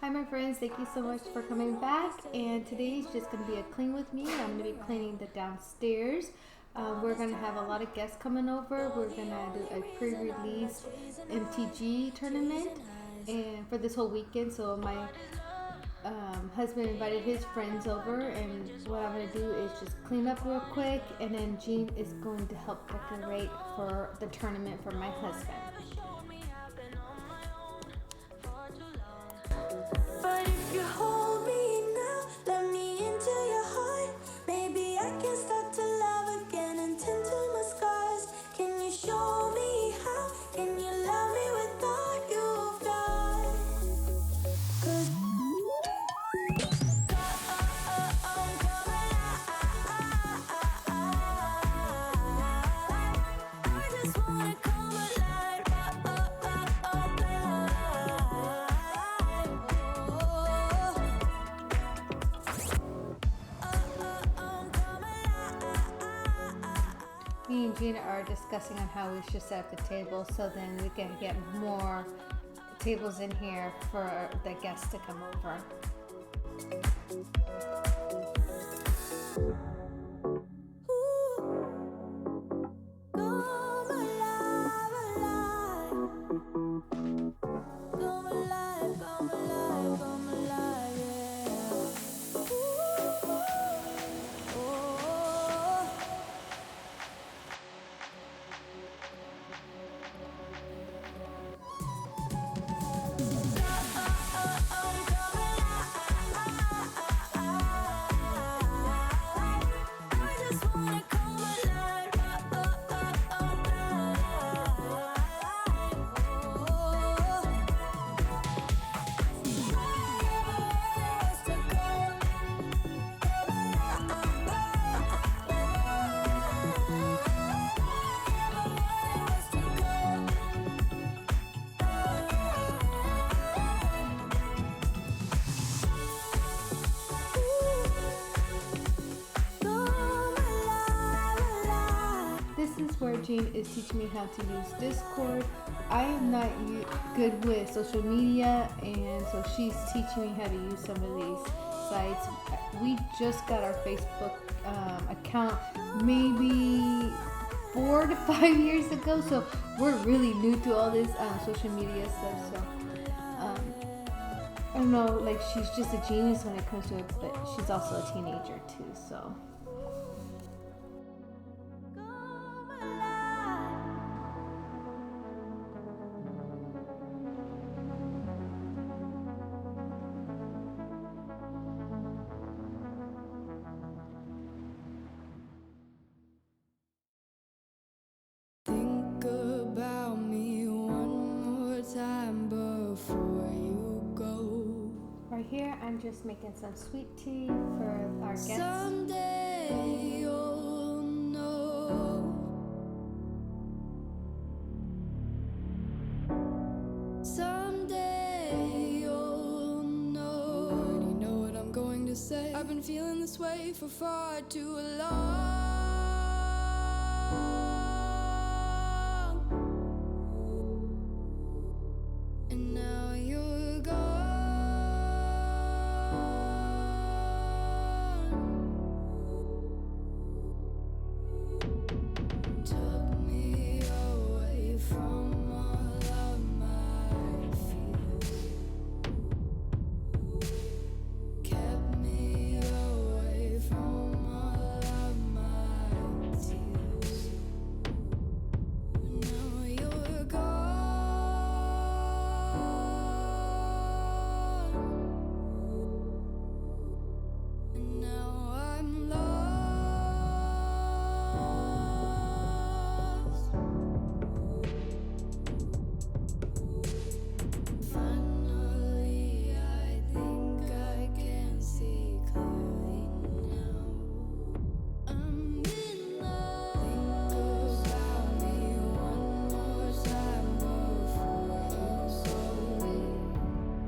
Hi my friends, thank you so much for coming back, and today's just going to be a clean with me. I'm going to be cleaning the downstairs. We're going to have a lot of guests coming over. We're going to do a pre-release MTG tournament and for this whole weekend. So my husband invited his friends over, and what I'm going to do is just clean up real quick, and then Jean is going to help decorate for the tournament for my husband. But if you hold me now, let me into your heart. Maybe I can start to love again and tend to my scars. Can you show me how? Can you love me with all you've got? 'Cause I'm coming alive. I just wanna come alive. Me and Gina are discussing on how we should set up the table so then we can get more tables in here for the guests to come over. This is where Jean is teaching me how to use Discord. I am not good with social media, and so she's teaching me how to use some of these sites. We just got our Facebook account maybe 4 to 5 years ago, so we're really new to all this social media stuff. So I don't know, like, she's just a genius when it comes to it, but she's also a teenager too, so. Think about me one more time before you go. Right here, I'm just making some sweet tea for our guests. Someday you'll know. Someday you'll know. Already know what I'm going to say. I've been feeling this way for far too long. And now you're gone. Took me away from all of my fears. Kept me away from all of my tears. Now you're gone. And now I'm lost. Finally, I think I can see clearly now. I'm in love. Think about me one more time before you go.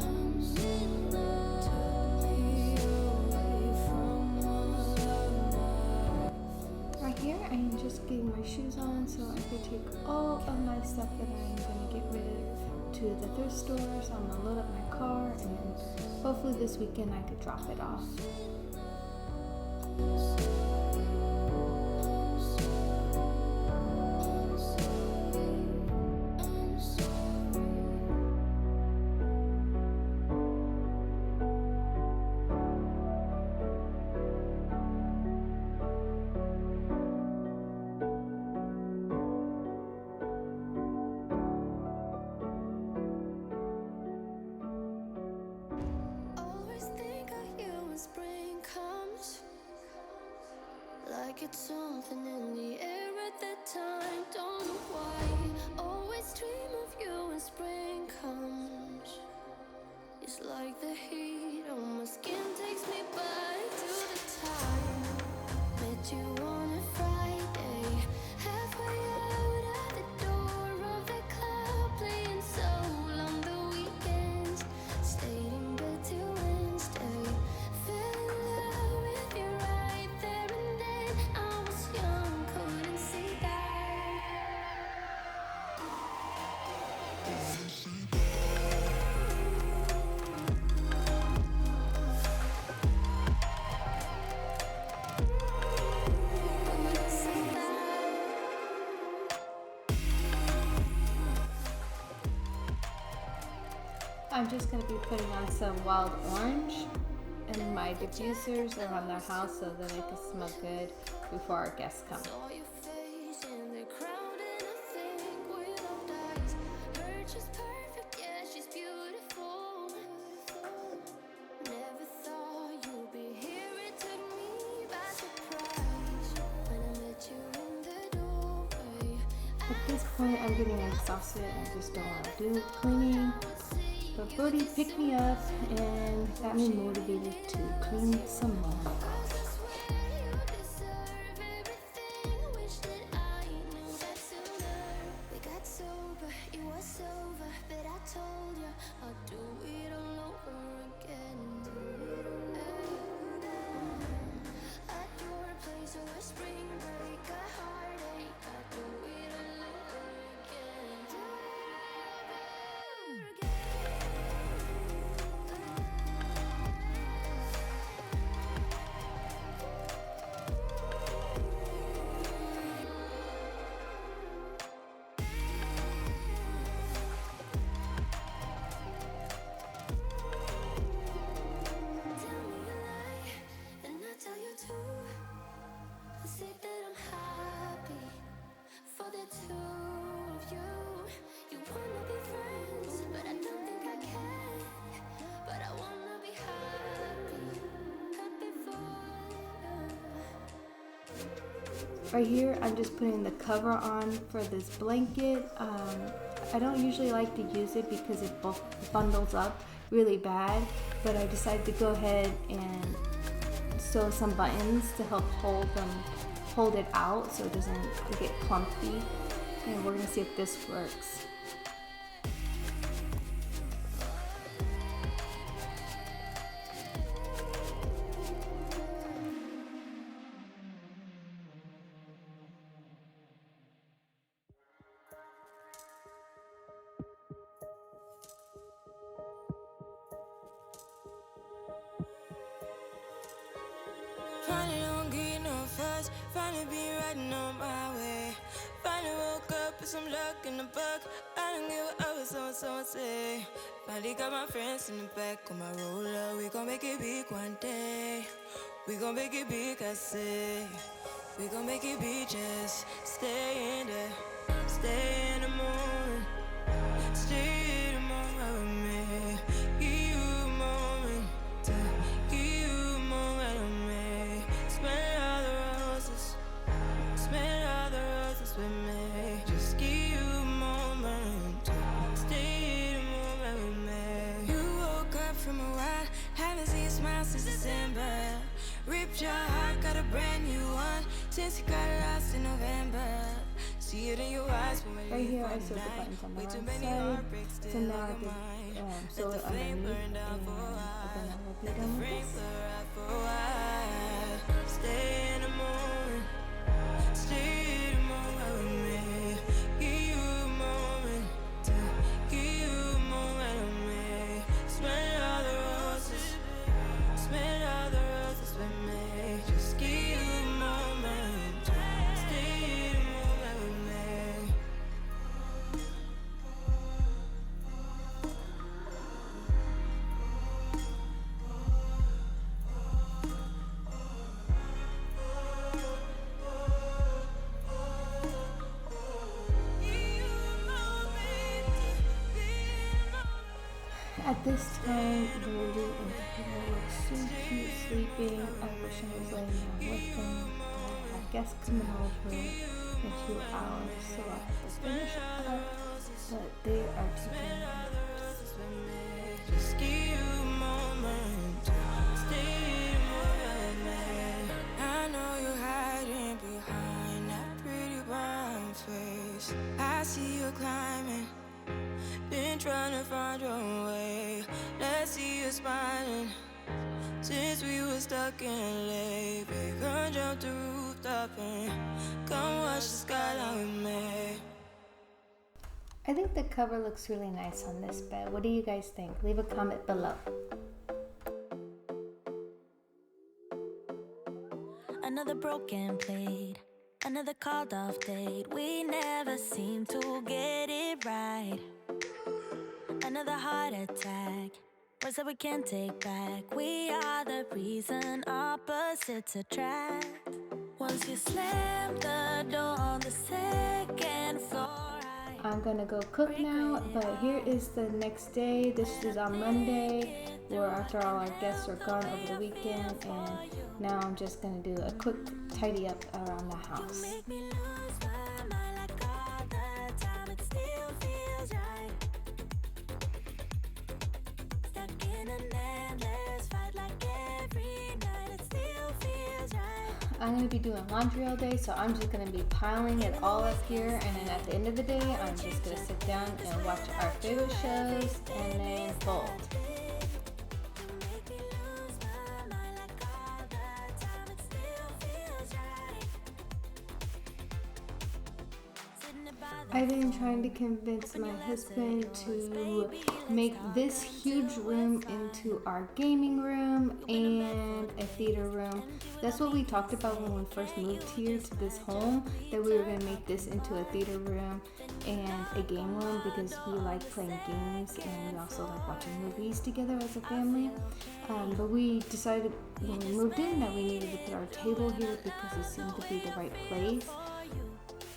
I'm in love. Took me away from all of my. Right here, I am just getting my shoes on so I can take all of my stuff that I'm going to get rid of to the thrift store. So I'm going to load up my car, and hopefully this weekend I could drop it off. Always think of you when spring comes, like it's something in the air at that time. Don't know why. Always dream of you when spring comes. It's like the heat on my skin takes me back to the time met you on a Friday, halfway out at the door of the club, playing soul on the weekends. Stayed in bed till Wednesday. Fell in love with you right there and then. I was young, couldn't see that. Couldn't see that. I'm just going to be putting on some wild orange in my diffusers around the house so that it can smell good before our guests come. Saw your face in the crowd and I think without eyes. Her just perfect, yeah, she's beautiful. Never thought you'd be here, it took me by surprise when I met you in the doorway. At this point, I'm getting exhausted and I just don't want to do cleaning. But Brody picked me up and got me motivated to clean some more. Cause I swear you deserve everything. Wish that I knew that sooner. We got sober, it was over, but I told you I'll do it all over again. At your place or a spring break, a heartache, I'll do it all over again. Do it all over again. Tell me a lie, and I tell you too. I say that I'm happy for the two of you. You wanna be friends, but I don't think I can. But I wanna be happy, happy for you. Right here, I'm just putting the cover on for this blanket. I don't usually like to use it because it bundles up really bad, but I decided to go ahead and sew some buttons to help hold it out so it doesn't get clumpy. And we're gonna see if this works. Finally don't get no fuss. Finally be riding on my way. Finally woke up with some luck in the book. I don't give a what someone say. Finally got my friends in the back on my roller. We gon' make it big one day. We gon' make it big, I say. We gon' make it big, just stay in there. Stay in the morning. Stay in the moment with me. Give you a moment. Give you a moment with me. Smell all the roses. Smell all the roses with me. Just give you a moment. Stay in the moment with me. You woke up from a while. Haven't seen you smile since December. Ripped your heart, got a brand new one. Since you got lost in November. See it in your eyes when we Right leave here, I one sewed the night. buttons on the Way too wrong many side. heartbreaks So still now I on can my mind. sew Let it the flame underneath, burn down and for a while. then I will be Let the done with flame this. burn out for a while. Stay in the moment. Stay in the moment with me. Give you a moment. Give you a moment with me. Smell at this time, Lily and Peter look so cute sleeping. I wish I was laying down with them. I have guests coming over in a few hours, so I have to finish up. But they are taking naps. Just give you a moment to stay in my. I know you're hiding behind that pretty brown face. I see you climbing, been trying to find your way. Let's see you smiling. Since we were stuck in LA, babe, come jump the rooftop and come watch the skyline with me. I think the cover looks really nice on this bed. What do you guys think? Leave a comment below. Another broken plate, another called off date. We never seem to get it right. Another heart attack, words that we can't take back. We are the reason opposites attract. Once you slam the door on the second floor, I'm gonna go cook now, but here is the next day. This is on Monday, where after all our guests are gone over the weekend, and now I'm just gonna do a quick tidy up around the house. make me lose my mind like all the time. It still feels right. Stuck in an endless fight like every night. It still feels right. I'm gonna be doing laundry all day, so I'm just gonna be piling it all up here, and then at the end of the day, I'm just gonna sit down and watch our favorite shows and then fold. Make me lose my mind like all the time. It still feels right. Sitting about the I've been trying to convince my husband to make this huge room into our gaming room and a theater room. That's what we talked about when we first moved here to this home, that we were going to make this into a theater room and a game room because we like playing games and we also like watching movies together as a family. But we decided when we moved in that we needed to put our table here because it seemed to be the right place.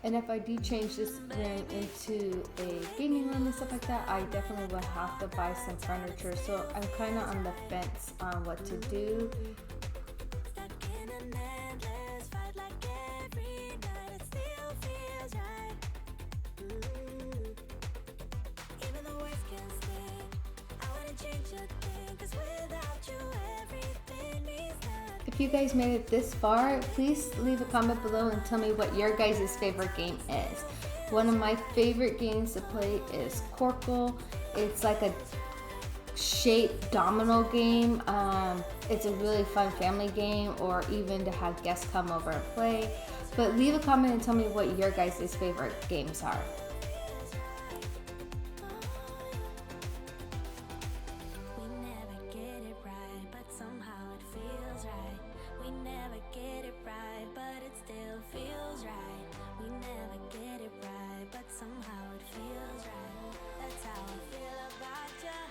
And if I do change this room into a gaming room and stuff like that, I definitely will have to buy some furniture. So I'm kind of on the fence on what to do. stuck in an endless fight like every night. It still feels right. Even the words can sting. I wouldn't change a thing, 'cause without you everything means nothing. If you guys made it this far, please leave a comment below and tell me what your guys' favorite game is. One of my favorite games to play is Corkle. It's like a shaped domino game. It's a really fun family game, or even to have guests come over and play. But leave a comment and tell me what your guys' favorite games are. We never get it right, but somehow it feels right. We never get it right, but it still feels right. We never get it right, but somehow it feels right. That's how I feel about you.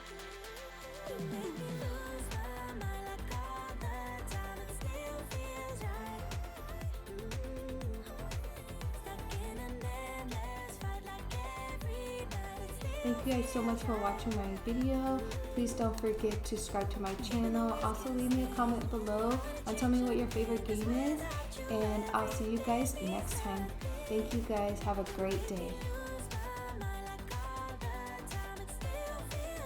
You make me lose my mind like all the time. It still feels right. Stuck in an endless fight like every night. It still Thank you guys so much for watching my video. Please don't forget to subscribe to my channel. Also leave me a comment below and tell me what your favorite game is. And I'll see you guys next time. Thank you guys. Have a great day.